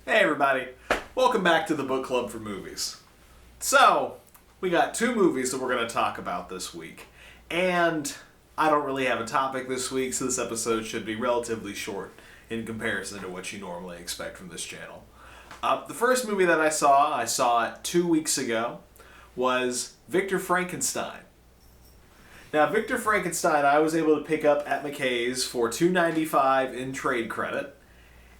Hey everybody, welcome back to the Book Club for Movies. So, we got two movies that we're going to talk about this week. And I don't really have a topic this week, so this episode should be relatively short in comparison to what you normally expect from this channel. The first movie that I saw it 2 weeks ago, was Victor Frankenstein. Now, Victor Frankenstein I was able to pick up at McKay's for $2.95 in trade credit.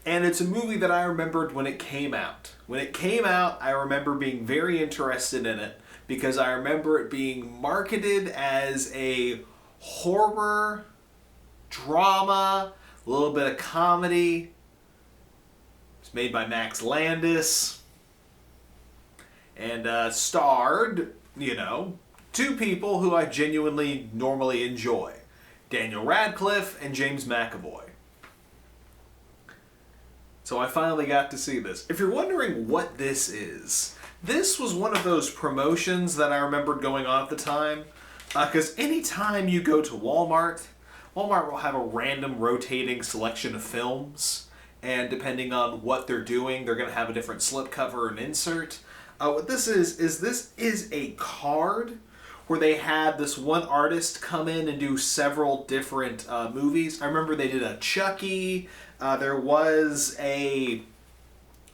And it's a movie that I remembered when it came out. When it came out, I remember being very interested in it because I remember it being marketed as a horror, drama, a little bit of comedy. It's made by Max Landis and starred, two people who I genuinely normally enjoy. Daniel Radcliffe and James McAvoy. So I finally got to see this. If you're wondering what this is, this was one of those promotions that I remembered going on at the time. Because anytime you go to Walmart will have a random rotating selection of films. And depending on what they're doing, they're going to have a different slipcover and insert. What this is a card where they had this one artist come in and do several different movies. I remember they did a Chucky. There was a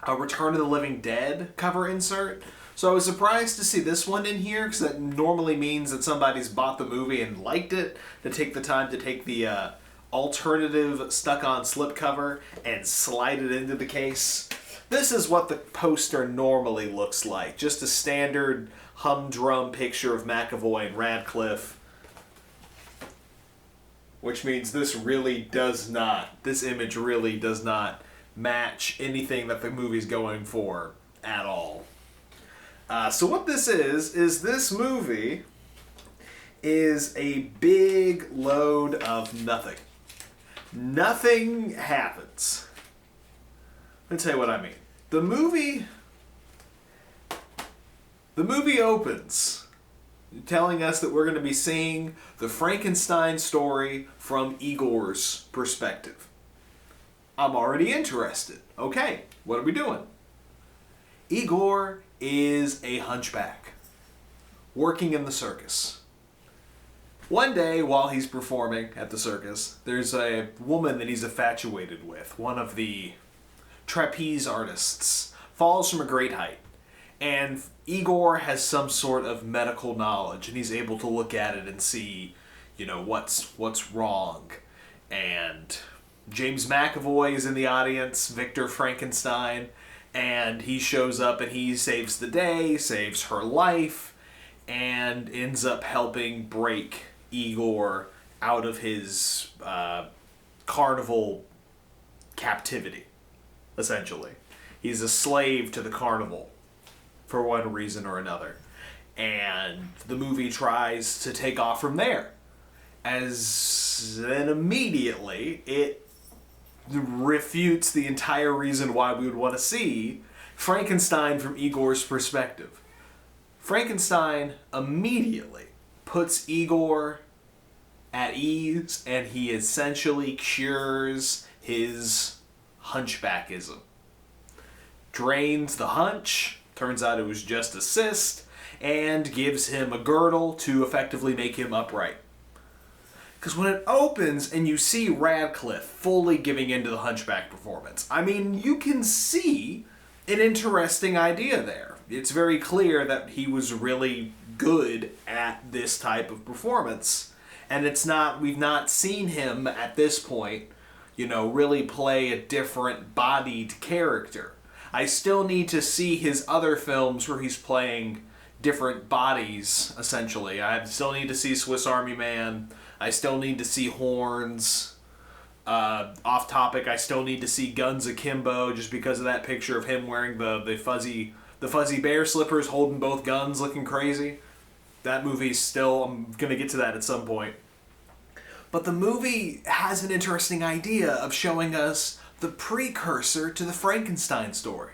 Return of the Living Dead cover insert. So I was surprised to see this one in here, because that normally means that somebody's bought the movie and liked it, to take the time to take the alternative stuck-on slipcover and slide it into the case. This is what the poster normally looks like. Just a standard humdrum picture of McAvoy and Radcliffe. Which means this image really does not match anything that the movie's going for at all. So what this is this movie is a big load of nothing. Nothing happens. Let me tell you what I mean. The movie opens telling us that we're going to be seeing the Frankenstein story from Igor's perspective. I'm already interested. Okay, what are we doing? Igor is a hunchback, working in the circus. One day, while he's performing at the circus, there's a woman that he's infatuated with, one of the trapeze artists, falls from a great height. And Igor has some sort of medical knowledge, and he's able to look at it and see, what's wrong. And James McAvoy is in the audience, Victor Frankenstein, and he shows up and he saves the day, saves her life, and ends up helping break Igor out of his carnival captivity, essentially. He's a slave to the carnival, for one reason or another. And the movie tries to take off from there. Then immediately, it refutes the entire reason why we would want to see Frankenstein from Igor's perspective. Frankenstein immediately puts Igor at ease, and he essentially cures his hunchbackism. Drains the hunch. Turns out it was just a cyst, and gives him a girdle to effectively make him upright. Because when it opens and you see Radcliffe fully giving into the hunchback performance, you can see an interesting idea there. It's very clear that he was really good at this type of performance, and we've not seen him at this point, really play a different bodied character. I still need to see his other films where he's playing different bodies, essentially. I still need to see Swiss Army Man. I still need to see Horns. Off topic, I still need to see Guns Akimbo, just because of that picture of him wearing the fuzzy bear slippers, holding both guns, looking crazy. That movie's still, I'm going to get to that at some point. But the movie has an interesting idea of showing us the precursor to the Frankenstein story.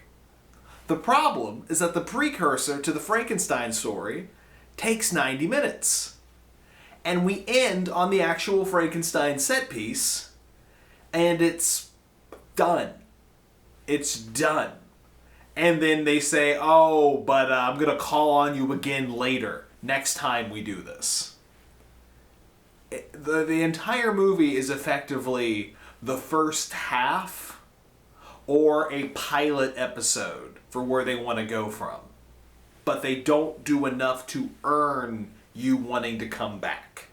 The problem is that the precursor to the Frankenstein story takes 90 minutes. And we end on the actual Frankenstein set piece, and it's done. It's done. And then they say, oh, but I'm going to call on you again later, next time we do this. The entire movie is effectively the first half or a pilot episode for where they want to go from. But they don't do enough to earn you wanting to come back.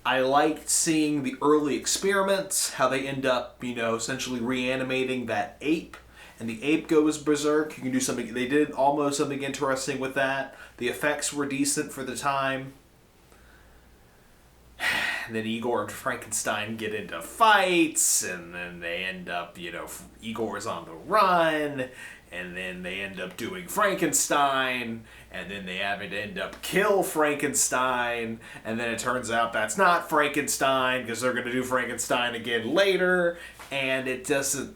I liked seeing the early experiments, how they end up, essentially reanimating that ape, and the ape goes berserk. You can do something, they did almost something interesting with that. The effects were decent for the time. And then Igor and Frankenstein get into fights, and then they end up, Igor's on the run, and then they end up doing Frankenstein, and then they have it end up kill Frankenstein, and then it turns out that's not Frankenstein, because they're going to do Frankenstein again later, and it doesn't...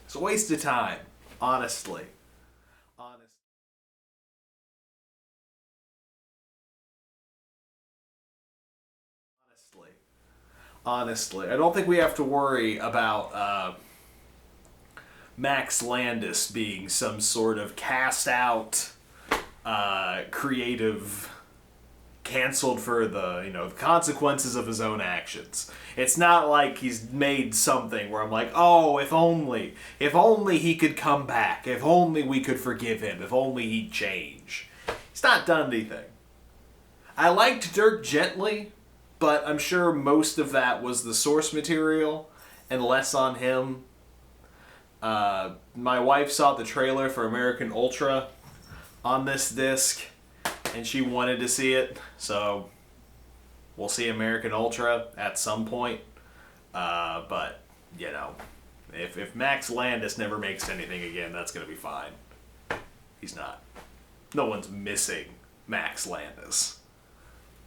It's a waste of time, honestly. Honestly. I don't think we have to worry about Max Landis being some sort of cast out, creative, canceled for the consequences of his own actions. It's not like he's made something where I'm like, oh, if only he could come back, if only we could forgive him, if only he'd change. He's not done anything. I liked Dirk Gently, but I'm sure most of that was the source material and less on him. My wife saw the trailer for American Ultra on this disc, and she wanted to see it, so we'll see American Ultra at some point. But, if Max Landis never makes anything again, that's going to be fine. He's not. No one's missing Max Landis.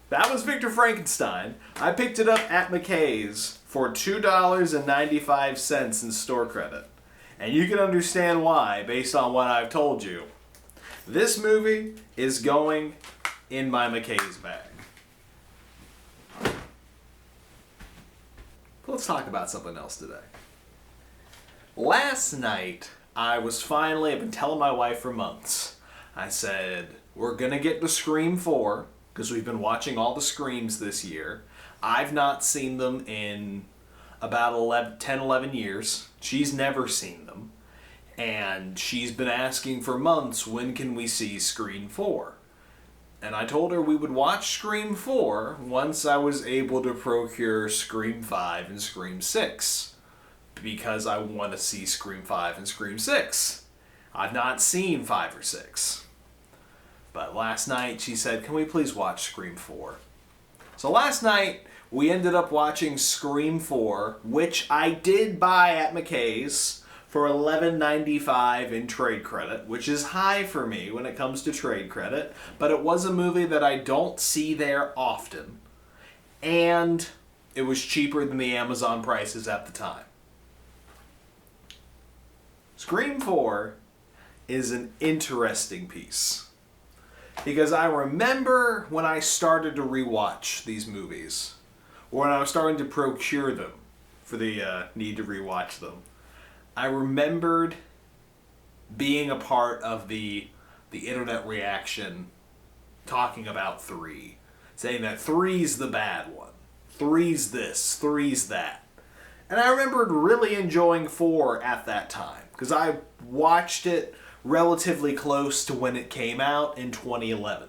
That was Victor Frankenstein. I picked it up at McKay's for $2.95 in store credit. And you can understand why, based on what I've told you. This movie is going in my McKay's bag. Let's talk about something else today. Last night, I've been telling my wife for months. I said, we're going to get to Scream 4. Because we've been watching all the Screams this year. I've not seen them in about 10, 11 years. She's never seen them. And she's been asking for months, when can we see Scream 4? And I told her we would watch Scream 4 once I was able to procure Scream 5 and Scream 6. Because I want to see Scream 5 and Scream 6. I've not seen 5 or 6. But last night she said, can we please watch Scream 4? So last night we ended up watching Scream 4, which I did buy at McKay's for $11.95 in trade credit, which is high for me when it comes to trade credit, but it was a movie that I don't see there often. And it was cheaper than the Amazon prices at the time. Scream 4 is an interesting piece. Because I remember when I started to rewatch these movies, or when I was starting to procure them for the need to rewatch them, I remembered being a part of the internet reaction talking about 3, saying that 3's the bad one, 3's this, 3's that. And I remembered really enjoying 4 at that time, because I watched it relatively close to when it came out in 2011.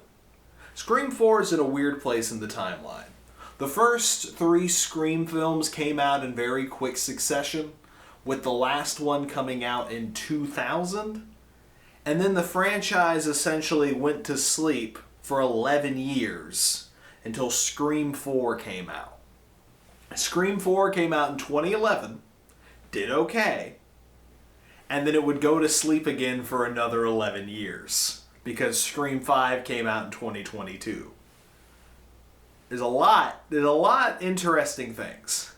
Scream 4 is in a weird place in the timeline. The first 3 Scream films came out in very quick succession, with the last one coming out in 2000, and then the franchise essentially went to sleep for 11 years until Scream 4 came out. Scream 4 came out in 2011, did okay, and then it would go to sleep again for another 11 years, because Scream 5 came out in 2022. There's a lot interesting things.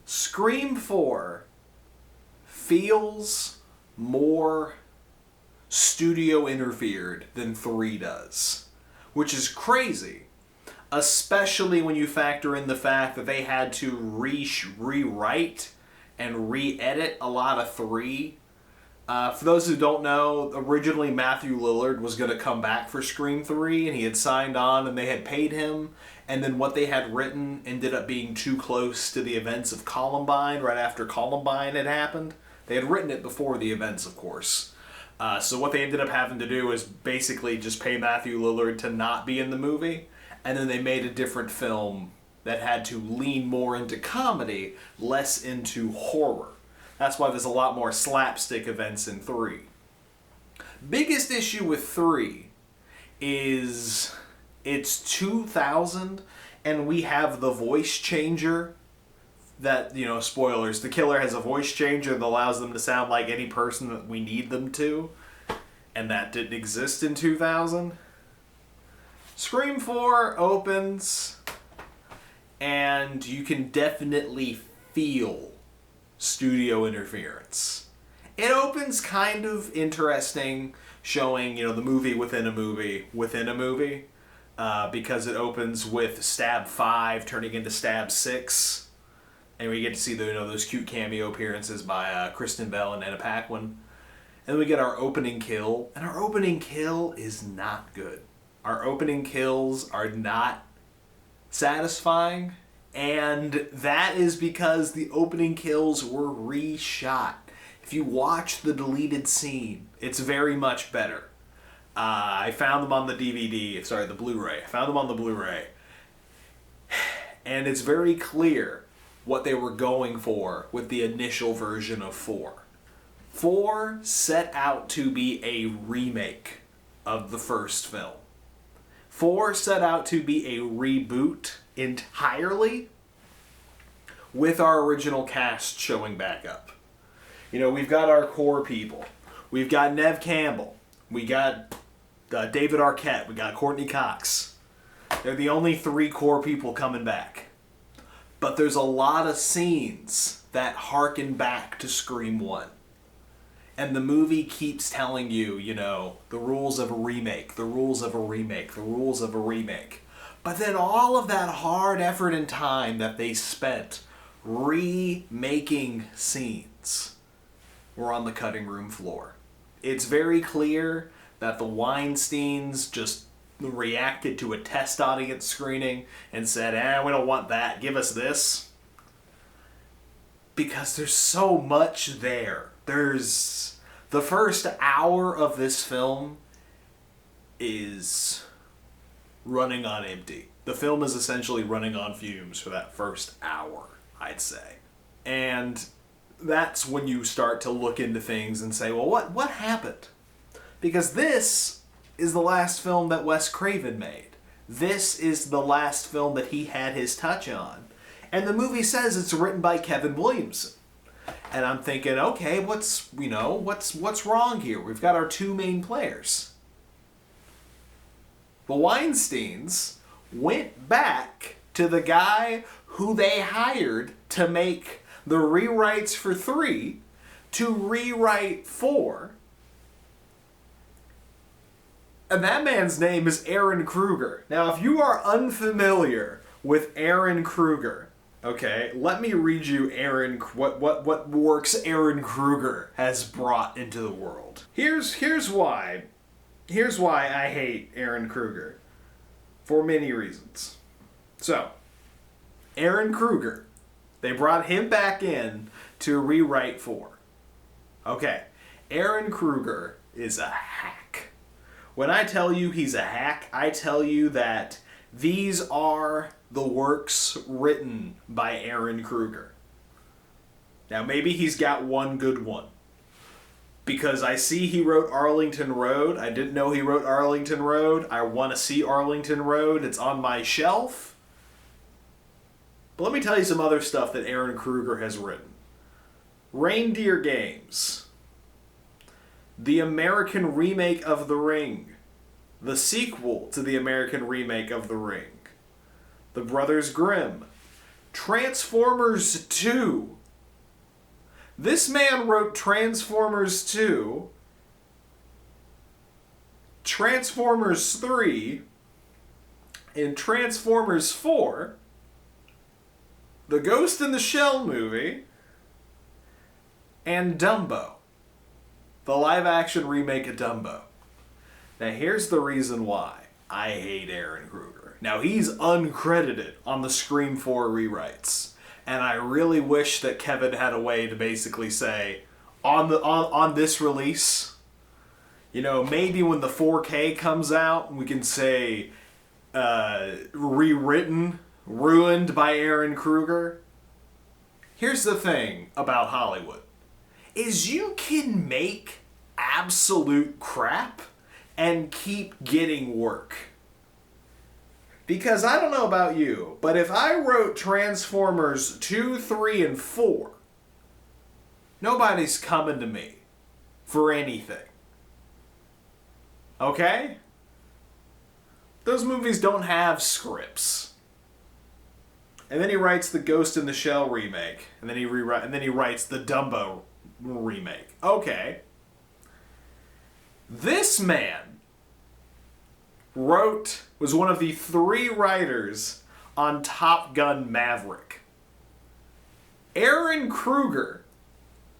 Scream 4 feels more studio interfered than 3 does, which is crazy, especially when you factor in the fact that they had to rewrite and re-edit a lot of 3 For those who don't know, originally Matthew Lillard was going to come back for Scream 3, and he had signed on, and they had paid him, and then what they had written ended up being too close to the events of Columbine, right after Columbine had happened. They had written it before the events, of course. So what they ended up having to do is basically just pay Matthew Lillard to not be in the movie, and then they made a different film that had to lean more into comedy, less into horror. That's why there's a lot more slapstick events in 3. Biggest issue with 3 is it's 2000 and we have the voice changer that, spoilers, the killer has a voice changer that allows them to sound like any person that we need them to, and that didn't exist in 2000. Scream 4 opens and you can definitely feel studio interference. It opens kind of interesting, showing, the movie within a movie within a movie, because it opens with Stab 5 turning into Stab 6, and we get to see those cute cameo appearances by Kristen Bell and Anna Paquin. And then we get our opening kill, and our opening kill is not good. Our opening kills are not satisfying, and that is because the opening kills were reshot. If you watch the deleted scene, it's very much better. I found them on the the Blu-ray. I found them on the Blu-ray. And it's very clear what they were going for with the initial version of 4. 4 set out to be a remake of the first film. 4 set out to be a reboot entirely, with our original cast showing back up. We've got our core people. We've got Neve Campbell. We got David Arquette. We got Courtney Cox. They're the only 3 core people coming back. But there's a lot of scenes that harken back to Scream 1. And the movie keeps telling you, the rules of a remake, the rules of a remake, the rules of a remake. But then all of that hard effort and time that they spent remaking scenes were on the cutting room floor. It's very clear that the Weinsteins just reacted to a test audience screening and said, we don't want that, give us this. Because there's so much there. There's... The first hour of this film is running on empty. The film is essentially running on fumes for that first hour, I'd say. And that's when you start to look into things and say, well, what happened? Because this is the last film that Wes Craven made. This is the last film that he had his touch on. And the movie says it's written by Kevin Williamson. And I'm thinking, okay, what's wrong here? We've got our 2 main players. The Weinsteins went back to the guy who they hired to make the rewrites for 3 to rewrite 4. And that man's name is Aaron Kruger. Now, if you are unfamiliar with Aaron Kruger, okay, let me read you what works Aaron Kruger has brought into the world. Here's why I hate Aaron Kruger. For many reasons. So, Aaron Kruger, they brought him back in to rewrite 4. Okay, Aaron Kruger is a hack. When I tell you he's a hack, I tell you that these are the works written by Aaron Kruger. Now, maybe he's got one good one. Because I see he wrote Arlington Road. I didn't know he wrote Arlington Road. I want to see Arlington Road. It's on my shelf. But let me tell you some other stuff that Aaron Kruger has written. Reindeer Games. The American remake of The Ring. The sequel to the American remake of The Ring. The Brothers Grimm. Transformers 2. This man wrote Transformers 2, Transformers 3, and Transformers 4, the Ghost in the Shell movie, and Dumbo. The live-action remake of Dumbo. Now, here's the reason why I hate Aaron Kruger. Now, he's uncredited on the Scream 4 rewrites. And I really wish that Kevin had a way to basically say, on this release, you know, maybe when the 4K comes out, we can say, rewritten, ruined by Aaron Kruger. Here's the thing about Hollywood, is you can make absolute crap and keep getting work. Because I don't know about you, but if I wrote Transformers 2, 3, and 4, nobody's coming to me for anything. Okay? Those movies don't have scripts. And then he writes the Ghost in the Shell remake, and then he writes the Dumbo remake. Okay. This man was one of the 3 writers on Top Gun Maverick. Aaron Kruger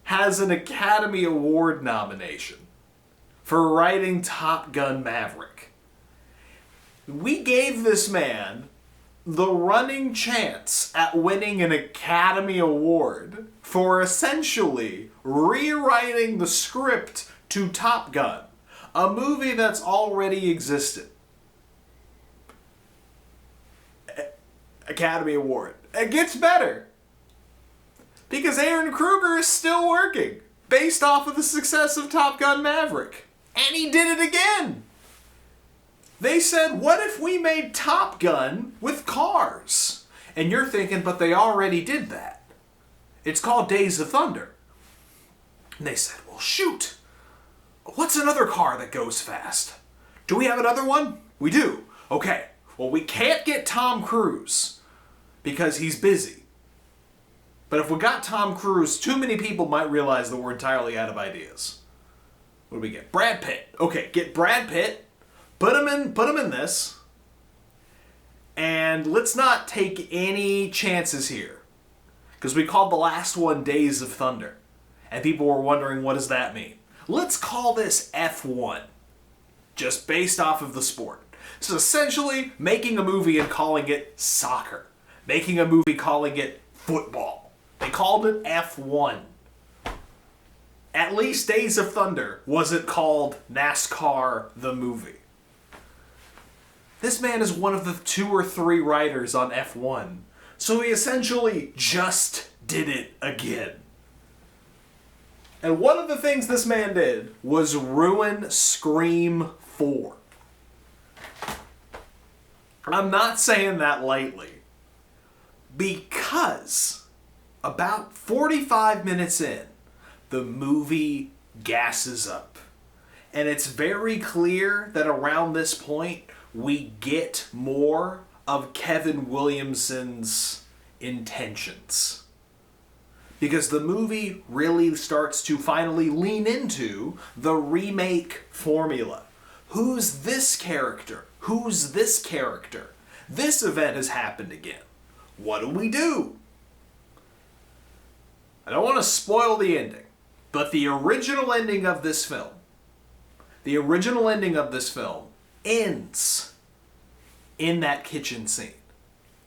has an Academy Award nomination for writing Top Gun Maverick. We gave this man the running chance at winning an Academy Award for essentially rewriting the script to Top Gun, a movie that's already existed. Academy Award. It gets better. Because Aaron Kruger is still working, based off of the success of Top Gun Maverick. And he did it again. They said, what if we made Top Gun with cars? And you're thinking, but they already did that. It's called Days of Thunder. And they said, well, shoot. What's another car that goes fast? Do we have another one? We do. Okay. Well, we can't get Tom Cruise because he's busy. But if we got Tom Cruise, too many people might realize that we're entirely out of ideas. What do we get? Brad Pitt. Okay, get Brad Pitt. Put him in this. And let's not take any chances here. Because we called the last one Days of Thunder. And people were wondering, what does that mean? Let's call this F1. Just based off of the sport. So essentially, making a movie and calling it soccer. Making a movie calling it football. They called it F1. At least Days of Thunder wasn't called NASCAR the movie. This man is one of the 2 or 3 writers on F1. So he essentially just did it again. And one of the things this man did was ruin Scream 4. I'm not saying that lightly. Because about 45 minutes in, the movie gasses up. And it's very clear that around this point, we get more of Kevin Williamson's intentions. Because the movie really starts to finally lean into the remake formula. Who's this character? Who's this character? This event has happened again. What do we do? I don't want to spoil the ending, but the original ending of this film ends in that kitchen scene.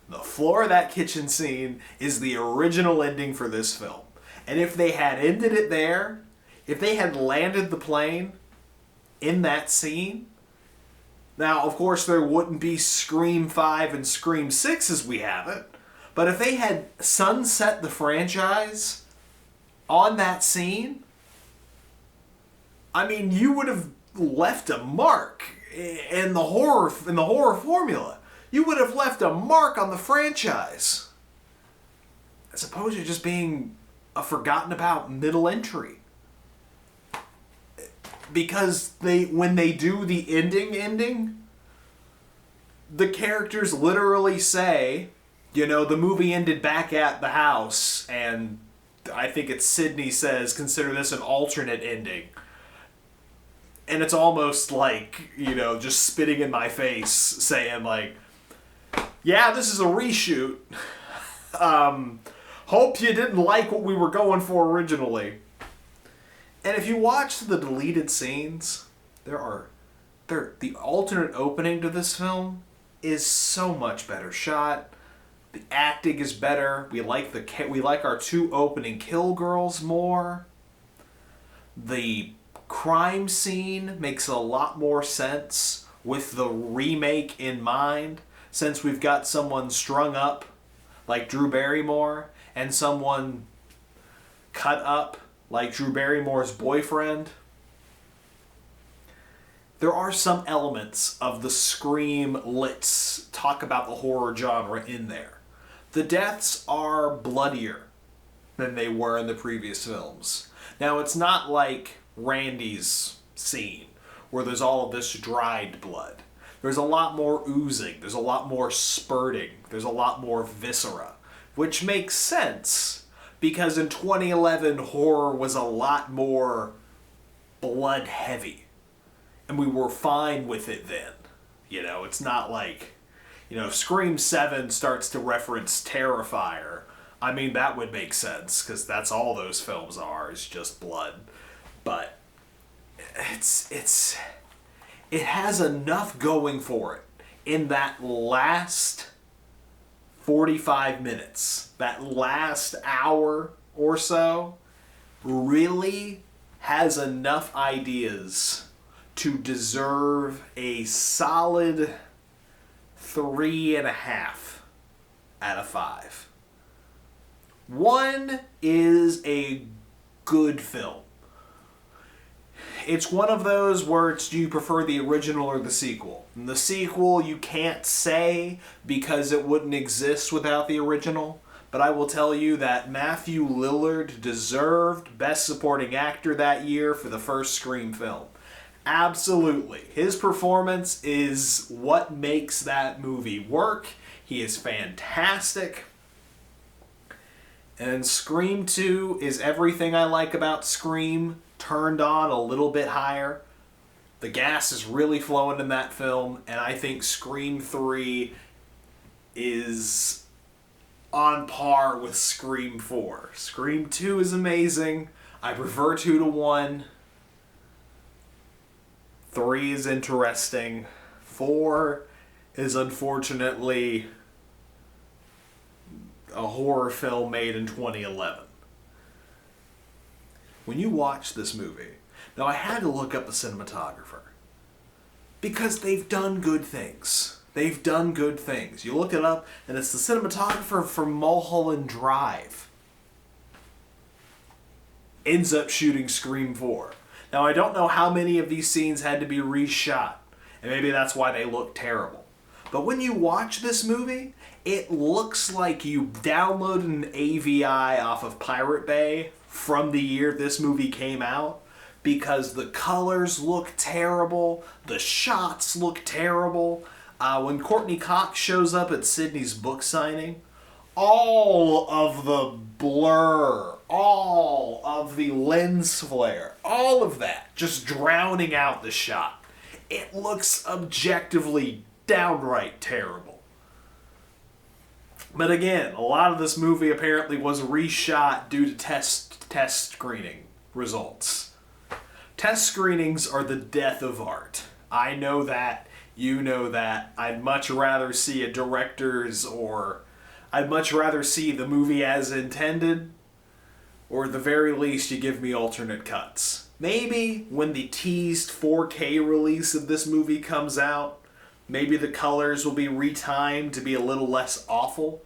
The floor of that kitchen scene is the original ending for this film. And if they had ended it there, if they had landed the plane in that scene, now, of course, there wouldn't be Scream 5 and Scream 6 as we have it, but if they had sunset the franchise on that scene, I mean, you would have left a mark in the horror formula. You would have left a mark on the franchise, as opposed to just being a forgotten about middle entry. Because when they do the ending, the characters literally say, you know, the movie ended back at the house, and I think it's Sydney says, consider this an alternate ending. And it's almost like, you know, just spitting in my face, saying like, yeah, this is a reshoot. Hope you didn't like what we were going for originally. And if you watch the deleted scenes, the alternate opening to this film is so much better shot. The acting is better. We like our two opening kill girls more. The crime scene makes a lot more sense with the remake in mind, since we've got someone strung up like Drew Barrymore and someone cut up like Drew Barrymore's boyfriend. There are some elements of the Scream let's talk about the horror genre in there. The deaths are bloodier than they were in the previous films. Now, it's not like Randy's scene where there's all of this dried blood. There's a lot more oozing, there's a lot more spurting, there's a lot more viscera, which makes sense because in 2011 horror was a lot more blood heavy, and we were fine with it then. You know, it's not like, you know, if Scream 7 starts to reference Terrifier, I mean, that would make sense, because that's all those films are, is just blood. But it has enough going for it in that last 45 minutes, that last hour or so, really has enough ideas to deserve a solid 3.5 out of 5. One is a good film. It's one of those where it's, do you prefer the original or the sequel? And the sequel you can't say because it wouldn't exist without the original. But I will tell you that Matthew Lillard deserved Best Supporting Actor that year for the first Scream film. Absolutely. His performance is what makes that movie work. He is fantastic. And Scream 2 is everything I like about Scream, turned on a little bit higher. The gas is really flowing in that film, and I think Scream 3 is on par with Scream 4. Scream 2 is amazing. I prefer 2 to 1. 3 is interesting. 4 is unfortunately a horror film made in 2011. When you watch this movie, now I had to look up the cinematographer because they've done good things. They've done good things. You look it up, and it's the cinematographer for Mulholland Drive. Ends up shooting Scream 4. Now, I don't know how many of these scenes had to be reshot, and maybe that's why they look terrible. But when you watch this movie, it looks like you downloaded an AVI off of Pirate Bay from the year this movie came out, because the colors look terrible, the shots look terrible. When Courtney Cox shows up at Sydney's book signing, all of the blur, all of the lens flare, all of that just drowning out the shot. It looks objectively downright terrible. But again, a lot of this movie apparently was reshot due to test screening results. Test screenings are the death of art. I know that. You know that. I'd much rather see a director's, or I'd much rather see the movie as intended, or at the very least you give me alternate cuts. Maybe when the teased 4K release of this movie comes out, maybe the colors will be retimed to be a little less awful.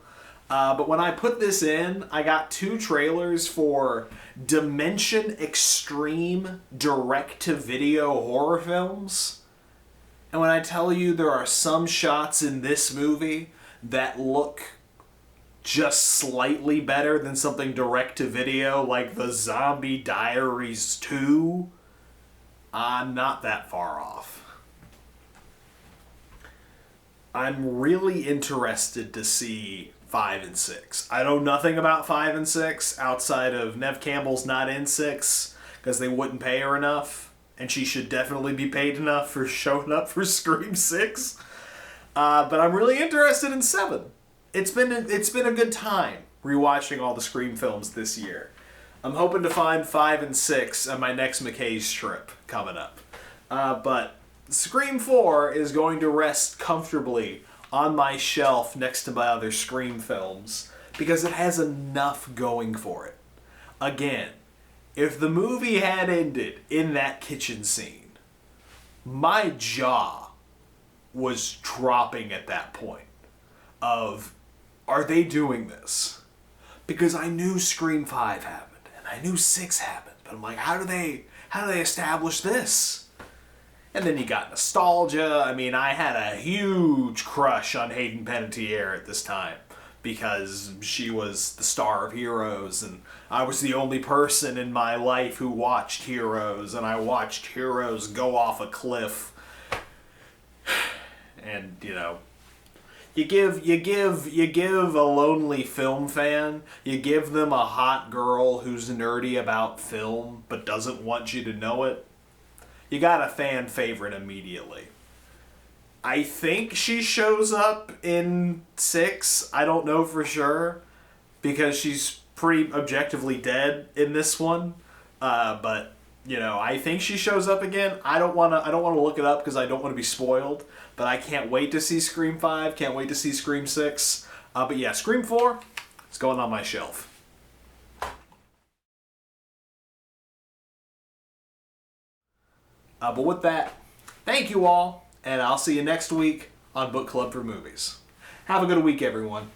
But when I put this in, I got 2 trailers for Dimension Extreme direct-to-video horror films. And when I tell you there are some shots in this movie that look just slightly better than something direct-to-video like The Zombie Diaries 2, I'm not that far off. I'm really interested to see 5 and 6. I know nothing about 5 and 6 outside of Neve Campbell's not in 6 because they wouldn't pay her enough, and she should definitely be paid enough for showing up for Scream 6. But I'm really interested in 7. It's been a good time rewatching all the Scream films this year. I'm hoping to find 5 and 6 on my next McKay's trip coming up. But Scream 4 is going to rest comfortably on my shelf next to my other Scream films because it has enough going for it. Again, if the movie had ended in that kitchen scene, my jaw was dropping at that point of, are they doing this? Because I knew Scream 5 happened, and I knew 6 happened, but I'm like, how do they establish this? And then you got nostalgia. I mean, I had a huge crush on Hayden Panettiere at this time because she was the star of Heroes, and I was the only person in my life who watched Heroes, and I watched Heroes go off a cliff. And, you know, you give a lonely film fan, you give them a hot girl who's nerdy about film but doesn't want you to know it, you got a fan favorite immediately. I think she shows up in 6. I don't know for sure because she's pretty objectively dead in this one. But you know, I think she shows up again. I don't want to look it up because I don't want to be spoiled. But I can't wait to see Scream 5. Can't wait to see Scream 6. But yeah, Scream 4 is going on my shelf. But with that, thank you all, and I'll see you next week on Book Club for Movies. Have a good week, everyone.